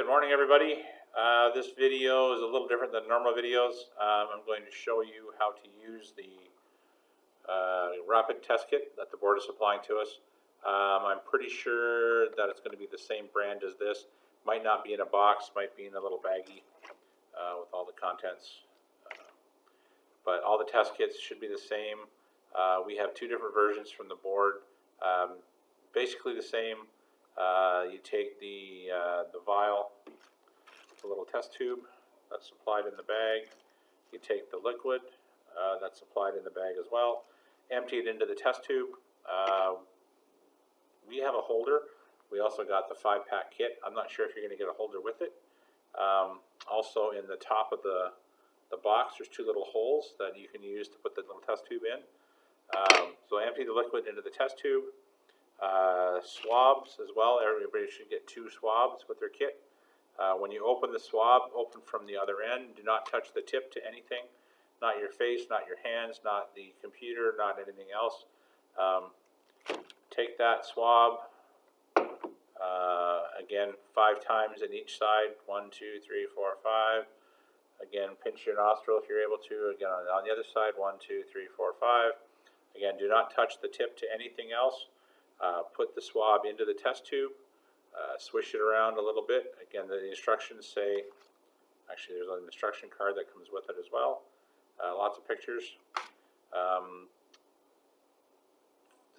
Good morning, everybody. This video is a little different than normal videos. I'm going to show you how to use the rapid test kit that the board is supplying to us. I'm pretty sure that it's going to be the same brand as this. Might not be in a box, might be in a little baggie with all the contents. But all the test kits should be the same. We have two different versions from the board. Basically the same. You take the vial, the little test tube that's supplied in the bag. You take the liquid that's supplied in the bag as well. Empty it into the test tube. We have a holder. We also got the 5-pack kit. I'm not sure if you're going to get a holder with it. Also in the top of the box, there's two little holes that you can use to put the little test tube in. So empty the liquid into the test tube. Swabs as well. Everybody should get 2 swabs with their kit. When you open the swab, open from the other end. Do not touch the tip to anything. Not your face, not your hands, not the computer, not anything else. Take that swab, again 5 times in each side. 1, 2, 3, 4, 5. Again, pinch your nostril if you're able to. Again, on the other side, 1, 2, 3, 4, 5. Again, do not touch the tip to anything else. Put the swab into the test tube, swish it around a little bit. Again, the instructions say, actually there's an instruction card that comes with it as well. Lots of pictures.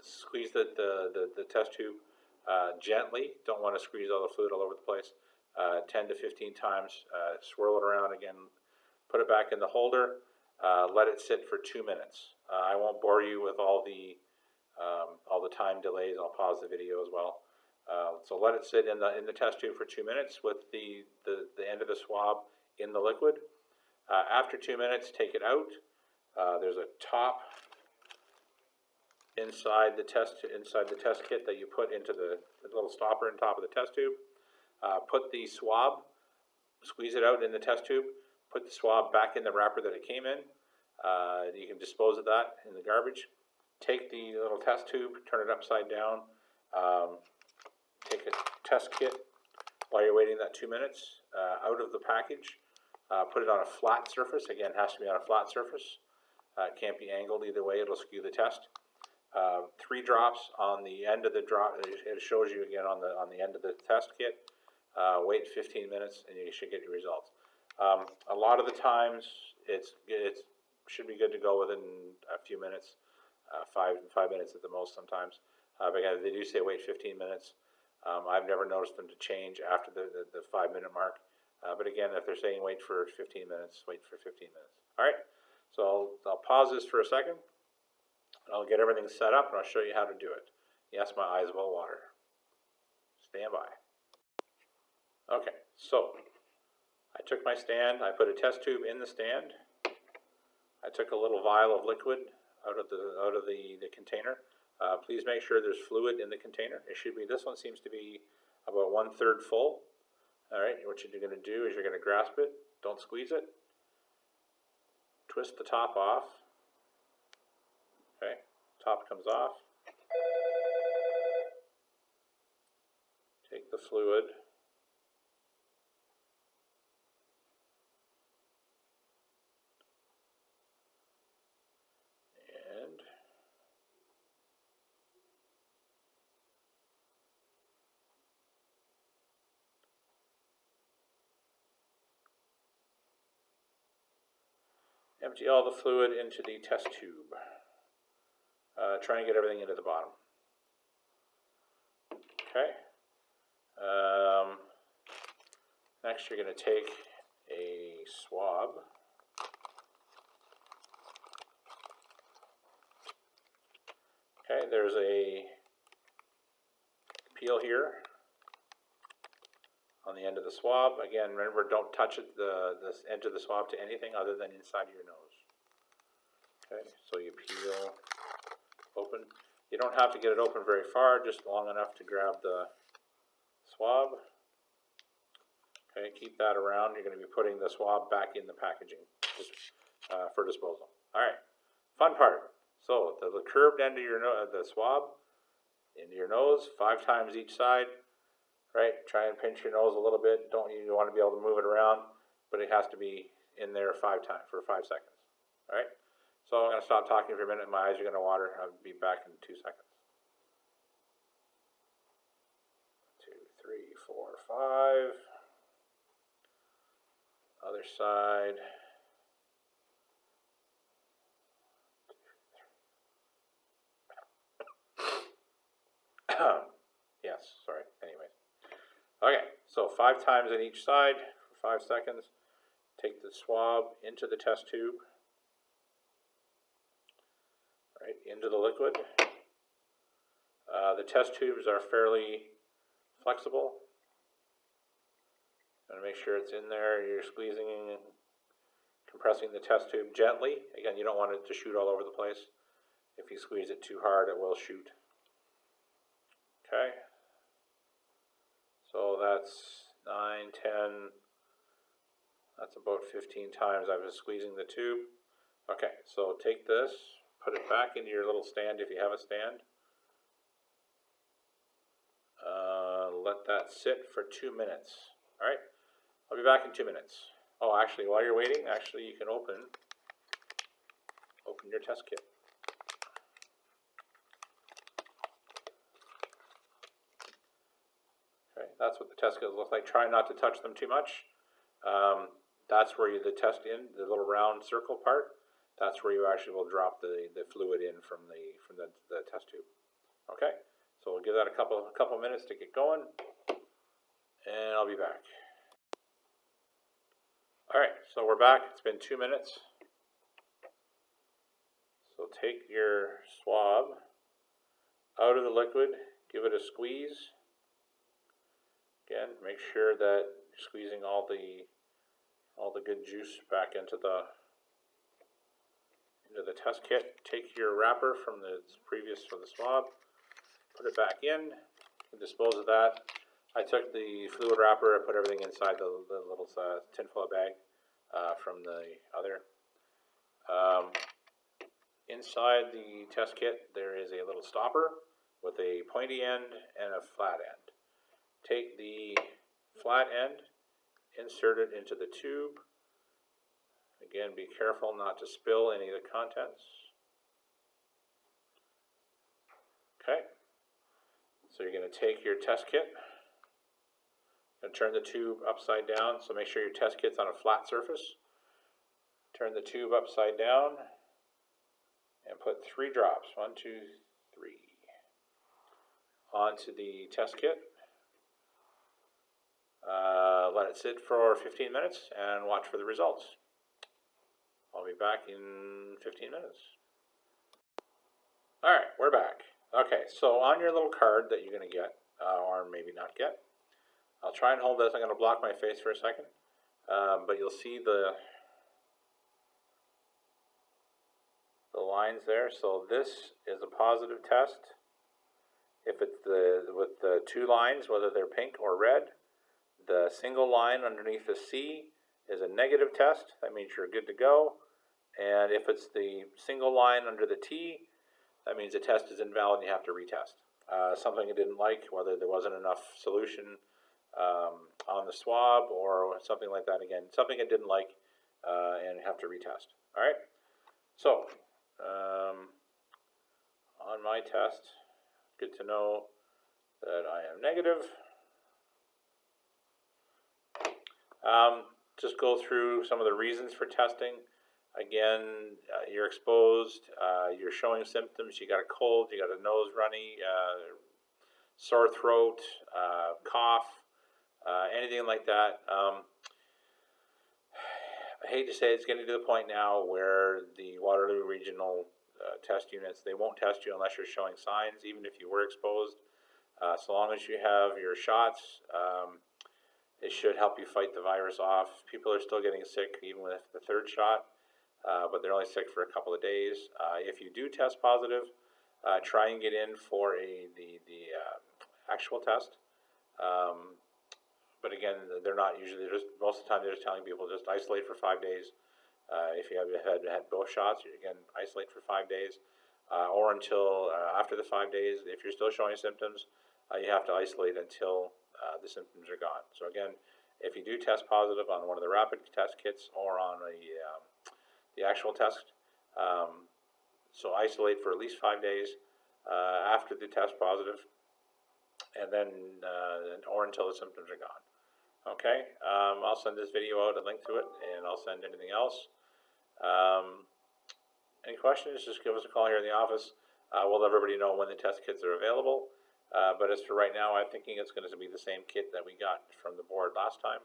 Squeeze the test tube gently. Don't want to squeeze all the fluid all over the place. 10 to 15 times. Swirl it around again. Put it back in the holder. Let it sit for 2 minutes. I won't bore you with all the time delays. I'll pause the video as well. So let it sit in the test tube for 2 minutes with the end of the swab in the liquid. After 2 minutes, take it out. There's a top inside the test kit that you put into the little stopper on top of the test tube. Put the swab, squeeze it out in the test tube. Put the swab back in the wrapper that it came in. You can dispose of that in the garbage. Take the little test tube, turn it upside down. Take a test kit while you're waiting that 2 minutes out of the package. Put it on a flat surface. Again, it has to be on a flat surface. It can't be angled either way. It'll skew the test. 3 drops on the end of the drop. It shows you again on the end of the test kit. Wait 15 minutes and you should get your results. A lot of the times it should be good to go within a few minutes. 5 minutes at the most sometimes. But again, they do say wait 15 minutes. I've never noticed them to change after the 5-minute mark. But again, if they're saying wait for 15 minutes, wait for 15 minutes. All right, so I'll pause this for a second. I'll get everything set up and I'll show you how to do it. Yes, my eyes will water. Stand by. Okay, so I took my stand. I put a test tube in the stand. I took a little vial of liquid out of the container. Please make sure there's fluid in the container. It should be, this one seems to be about 1/3 full. All right, what you're going to do is you're going to grasp it. Don't squeeze it. Twist the top off. Okay, top comes off. Take the fluid. Empty all the fluid into the test tube. Try and get everything into the bottom. Okay. Next, you're going to take a swab. Okay, there's a peel here on the end of the swab. Again, remember, don't touch it, the edge of the swab to anything other than inside of your nose. Okay, so you peel open. You don't have to get it open very far, just long enough to grab the swab. Okay, keep that around. You're going to be putting the swab back in the packaging for disposal. All right, fun part. So the curved end of the swab into your nose, 5 times each side. right? Try and pinch your nose a little bit. You want to be able to move it around, but it has to be in there 5 times for 5 seconds. All right. So I'm going to stop talking for a minute. My eyes are going to water. I'll be back in 2 seconds. 2, 3, 4, 5. Other side. Yes, sorry. Anyways. Okay, so 5 times on each side for 5 seconds. Take the swab into the test tube. Right, into the liquid. The test tubes are fairly flexible. And make sure it's in there. You're squeezing and compressing the test tube gently. Again, you don't want it to shoot all over the place. If you squeeze it too hard, it will shoot. Okay. So that's 9, 10. That's about 15 times I was squeezing the tube. Okay, so take this, put it back into your little stand if you have a stand. Let that sit for 2 minutes. All right, I'll be back in 2 minutes. Oh, actually, while you're waiting, you can open your test kit. Okay, that's what the test kits look like. Try not to touch them too much. That's where the little round circle part. That's where you actually will drop the fluid in from the test tube. Okay, so we'll give that a couple minutes to get going, and I'll be back. All right, so we're back. It's been 2 minutes. So take your swab out of the liquid, give it a squeeze. Again, make sure that you're squeezing all the good juice back into the test kit. Take your wrapper from the swab, put it back in, and dispose of that. I took the fluid wrapper, I put everything inside the little tinfoil bag from the other. Inside the test kit, there is a little stopper with a pointy end and a flat end. Take the flat end, insert it into the tube. Again, be careful not to spill any of the contents. Okay, so you're going to take your test kit and turn the tube upside down, so make sure your test kit's on a flat surface. Turn the tube upside down and put 3 drops, 1, 2, 3, onto the test kit. Let it sit for 15 minutes and watch for the results. I'll be back in 15 minutes. All right, we're back. Okay, so on your little card that you're going to get, or maybe not get, I'll try and hold this. I'm going to block my face for a second, but you'll see the lines there. So this is a positive test. If it's with the 2 lines, whether they're pink or red, the single line underneath the C is a negative test. That means you're good to go. And if it's the single line under the T, that means the test is invalid and you have to retest. Something I didn't like, whether there wasn't enough solution on the swab or something like that. Again, something I didn't like and have to retest. All right. So on my test, good to know that I am negative. Just go through some of the reasons for testing. Again, you're exposed, you're showing symptoms, you got a cold, you got a nose runny, sore throat, cough, anything like that. I hate to say it's getting to the point now where the Waterloo Regional test units, they won't test you unless you're showing signs, even if you were exposed. So long as you have your shots, it should help you fight the virus off. People are still getting sick even with the 3rd shot. But they're only sick for a couple of days. If you do test positive, try and get in for the actual test. But again, they're not usually. Most of the time they're just telling people just isolate for 5 days. If you have had both shots, you again isolate for 5 days, or until after the 5 days. If you're still showing symptoms, you have to isolate until the symptoms are gone. So again, if you do test positive on one of the rapid test kits or on the actual test, so isolate for at least 5 days after the test positive, and then or until the symptoms are gone. Okay, I'll send this video out, a link to it, and I'll send anything else. Any questions, just give us a call here in the office. We'll let everybody know when the test kits are available. But as for right now, I'm thinking it's going to be the same kit that we got from the board last time.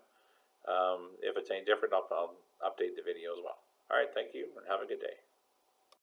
If it's any different, I'll update the video as well. All right, thank you, and have a good day.